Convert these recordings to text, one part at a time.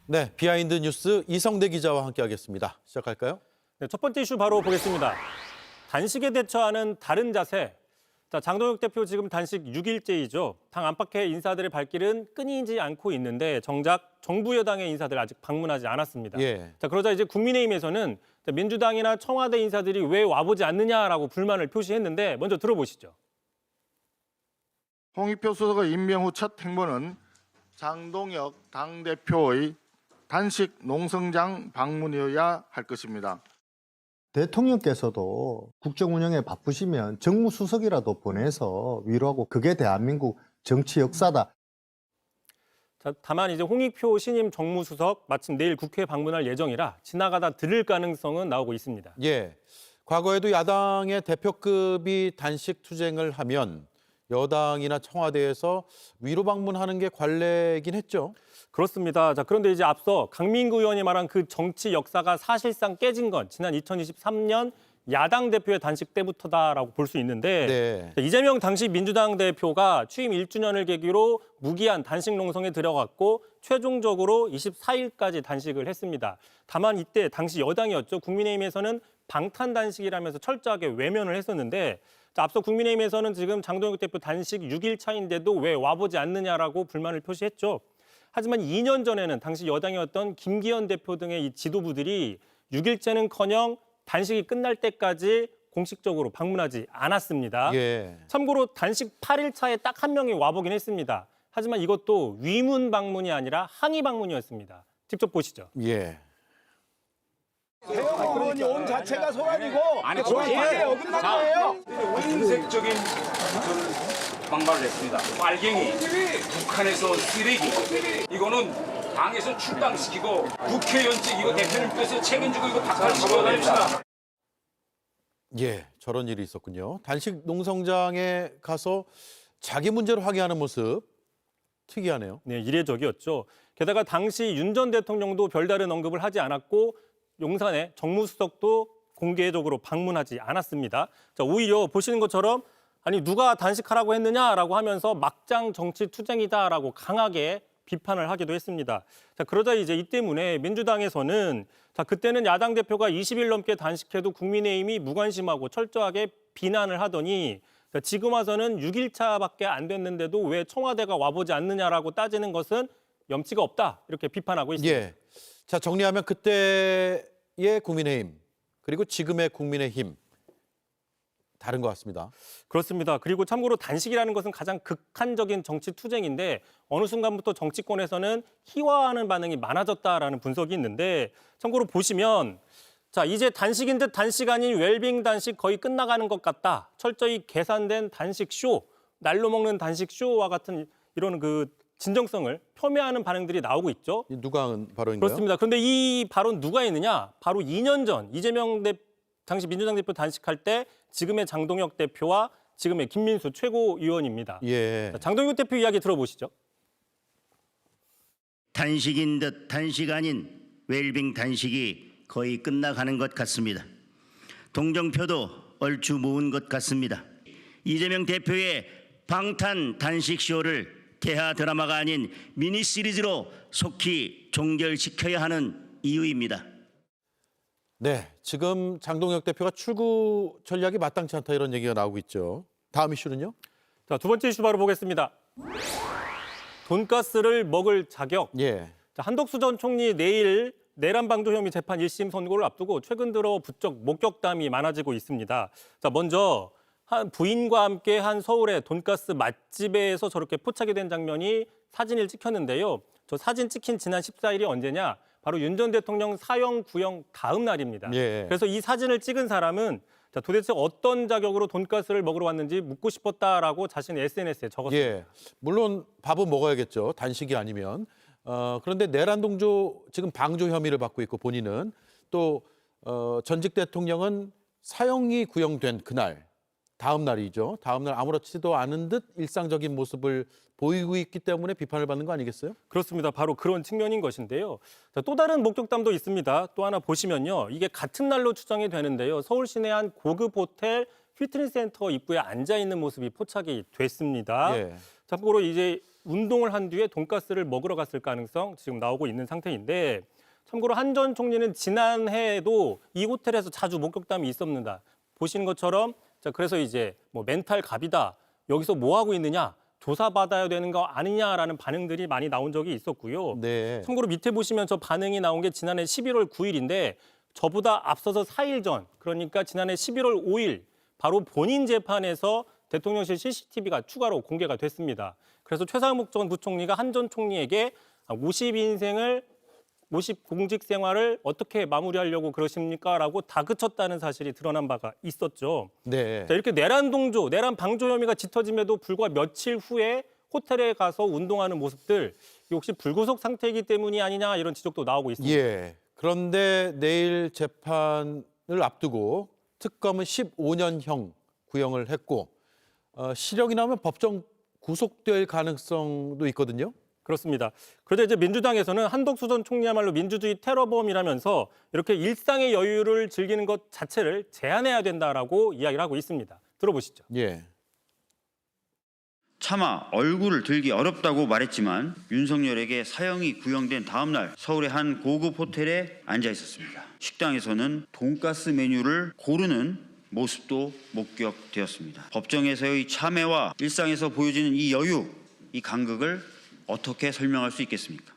네, 비하인드 뉴스 이성대 기자와 함께하겠습니다. 시작할까요? 네, 첫 번째 이슈 바로 보겠습니다. 단식에 대처하는 다른 자세. 자, 장동혁 대표 지금 단식 6일째이죠. 당 안팎의 인사들의 발길은 끊이지 않고 있는데 정작 정부 여당의 인사들 아직 방문하지 않았습니다. 예. 자, 그러자 이제 국민의힘에서는 민주당이나 청와대 인사들이 왜 와보지 않느냐라고 불만을 표시했는데 먼저 들어보시죠. 홍익표 수석의 임명 후 첫 행보는 장동혁 당대표의 단식 농성장 방문이어야 할 것입니다. 대통령께서도 국정 운영에 바쁘시면 정무수석이라도 보내서 위로하고 그게 대한민국 정치 역사다. 자, 다만 이제 홍익표 신임 정무수석 마침 내일 국회에 방문할 예정이라 지나가다 들을 가능성은 나오고 있습니다. 예. 과거에도 야당의 대표급이 단식 투쟁을 하면 여당이나 청와대에서 위로 방문하는 게 관례이긴 했죠. 그렇습니다. 자, 그런데 이제 앞서 강민구 의원이 말한 그 정치 역사가 사실상 깨진 건 지난 2023년 야당 대표의 단식 때부터다라고 볼 수 있는데 네. 자, 이재명 당시 민주당 대표가 취임 1주년을 계기로 무기한 단식 농성에 들어갔고 최종적으로 24일까지 단식을 했습니다. 다만 이때 당시 여당이었죠. 국민의힘에서는 방탄 단식이라면서 철저하게 외면을 했었는데 자, 앞서 국민의힘에서는 지금 장동혁 대표 단식 6일 차인데도 왜 와보지 않느냐라고 불만을 표시했죠. 하지만 2년 전에는 당시 여당이었던 김기현 대표 등의 이 지도부들이 6일째는커녕 단식이 끝날 때까지 공식적으로 방문하지 않았습니다. 예. 참고로 단식 8일 차에 딱 한 명이 와보긴 했습니다. 하지만 이것도 위문 방문이 아니라 항의 방문이었습니다. 직접 보시죠. 예. 대형 의원이 온 자체가 소란이고 아니, 조합에 어긋난 거예요. 인색적인 막말을 했습니다. 빨갱이, 북한에서 쓰레기, 이거는 당에서 출당시키고 국회의원직 이거 대표님께서 책임지고 이거 박탈시켜야 됩니다. 예, 저런 일이 있었군요. 단식 농성장에 가서 자기 문제를 확인하는 모습 특이하네요. 네, 이례적이었죠. 게다가 당시 윤 전 대통령도 별다른 언급을 하지 않았고 용산의 정무수석도 공개적으로 방문하지 않았습니다. 자, 오히려 보시는 것처럼 아니 누가 단식하라고 했느냐라고 하면서 막장 정치 투쟁이다라고 강하게 비판을 하기도 했습니다. 자, 그러자 이제 이 때문에 민주당에서는 자, 그때는 야당 대표가 20일 넘게 단식해도 국민의힘이 무관심하고 철저하게 비난을 하더니 자, 지금 와서는 6일 차밖에 안 됐는데도 왜 청와대가 와보지 않느냐라고 따지는 것은 염치가 없다 이렇게 비판하고 있습니다. 예. 자, 정리하면 그때의 국민의힘 그리고 지금의 국민의힘 다른 것 같습니다. 그렇습니다. 그리고 참고로 단식이라는 것은 가장 극한적인 정치 투쟁인데 어느 순간부터 정치권에서는 희화화하는 반응이 많아졌다라는 분석이 있는데 참고로 보시면 자, 이제 단식인 듯 단식 아닌 웰빙 단식 거의 끝나가는 것 같다. 철저히 계산된 단식 쇼, 날로 먹는 단식 쇼와 같은 이런 그 진정성을 폄훼하는 반응들이 나오고 있죠. 누가 한 발언인가요? 그렇습니다. 그런데 이 발언 누가 했느냐? 바로 2년 전 이재명 당시 민주당 대표 단식할 때 지금의 장동혁 대표와 지금의 김민수 최고위원입니다. 예. 자, 장동혁 대표 이야기 들어보시죠. 단식인 듯 단식 아닌 웰빙 단식이 거의 끝나가는 것 같습니다. 동정표도 얼추 모은 것 같습니다. 이재명 대표의 방탄 단식 쇼를 대하 드라마가 아닌 미니 시리즈로 속히 종결시켜야 하는 이유입니다. 네, 지금 장동혁 대표가 출구 전략이 마땅치 않다 이런 얘기가 나오고 있죠. 다음 이슈는요? 자, 두 번째 이슈 바로 보겠습니다. 돈가스를 먹을 자격. 예. 자, 한덕수 전 총리 내일 내란방조 혐의 재판 1심 선고를 앞두고 최근 들어 부쩍 목격담이 많아지고 있습니다. 자, 먼저 한 부인과 함께 한 서울의 돈가스 맛집에서 저렇게 포착이 된 장면이 사진을 찍혔는데요. 저 사진 찍힌 지난 14일이 언제냐? 바로 윤 전 대통령 사형 구형 다음 날입니다. 예. 그래서 이 사진을 찍은 사람은 자, 도대체 어떤 자격으로 돈가스를 먹으러 왔는지 묻고 싶었다라고 자신의 SNS에 적었습니다. 예. 물론 밥은 먹어야겠죠. 단식이 아니면. 그런데 내란 동조 지금 방조 혐의를 받고 있고 본인은 또 전직 대통령은 사형이 구형된 그날 다음 날이죠. 다음 날 아무렇지도 않은 듯 일상적인 모습을 보이고 있기 때문에 비판을 받는 거 아니겠어요? 그렇습니다. 바로 그런 측면인 것인데요. 자, 또 다른 목격담도 있습니다. 또 하나 보시면요. 이게 같은 날로 추정이 되는데요. 서울 시내 한 고급 호텔 피트니스 센터 입구에 앉아 있는 모습이 포착이 됐습니다. 예. 참고로 이제 운동을 한 뒤에 돈가스를 먹으러 갔을 가능성 지금 나오고 있는 상태인데, 참고로 한 전 총리는 지난해에도 이 호텔에서 자주 목격담이 있었습니다. 보시는 것처럼 자, 그래서 이제 뭐 멘탈 갑이다, 여기서 뭐 하고 있느냐, 조사받아야 되는 거 아니냐라는 반응들이 많이 나온 적이 있었고요. 네. 참고로 밑에 보시면 저 반응이 나온 게 지난해 11월 9일인데 저보다 앞서서 4일 전, 그러니까 지난해 11월 5일 바로 본인 재판에서 대통령실 CCTV가 추가로 공개가 됐습니다. 그래서 최상목 전 부총리가 한 전 총리에게 50 공직 생활을 어떻게 마무리하려고 그러십니까? 라고 다그쳤다는 사실이 드러난 바가 있었죠. 네. 자, 이렇게 내란 동조, 내란 방조 혐의가 짙어짐에도 불과 며칠 후에 호텔에 가서 운동하는 모습들, 이게 혹시 불구속 상태이기 때문이 아니냐 이런 지적도 나오고 있습니다. 예. 그런데 내일 재판을 앞두고 특검은 15년형 구형을 했고 실형이 나오면 법정 구속될 가능성도 있거든요. 그렇습니다. 그런데 이제 민주당에서는 한덕수 전 총리야말로 민주주의 테러범이라면서 이렇게 일상의 여유를 즐기는 것 자체를 제한해야 된다라고 이야기를 하고 있습니다. 들어보시죠. 예. 차마 얼굴을 들기 어렵다고 말했지만 윤석열에게 사형이 구형된 다음 날 서울의 한 고급 호텔에 앉아 있었습니다. 식당에서는 돈가스 메뉴를 고르는 모습도 목격되었습니다. 법정에서의 참회와 일상에서 보여지는 이 여유, 이 간극을 어떻게 설명할 수 있겠습니까?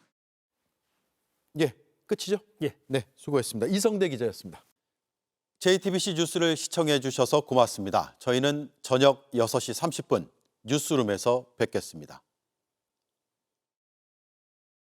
예. 끝이죠? 예. 네, 수고했습니다. 이성대 기자였습니다. JTBC 뉴스를 시청해 주셔서 고맙습니다. 저희는 저녁 6시 30분 뉴스룸에서 뵙겠습니다.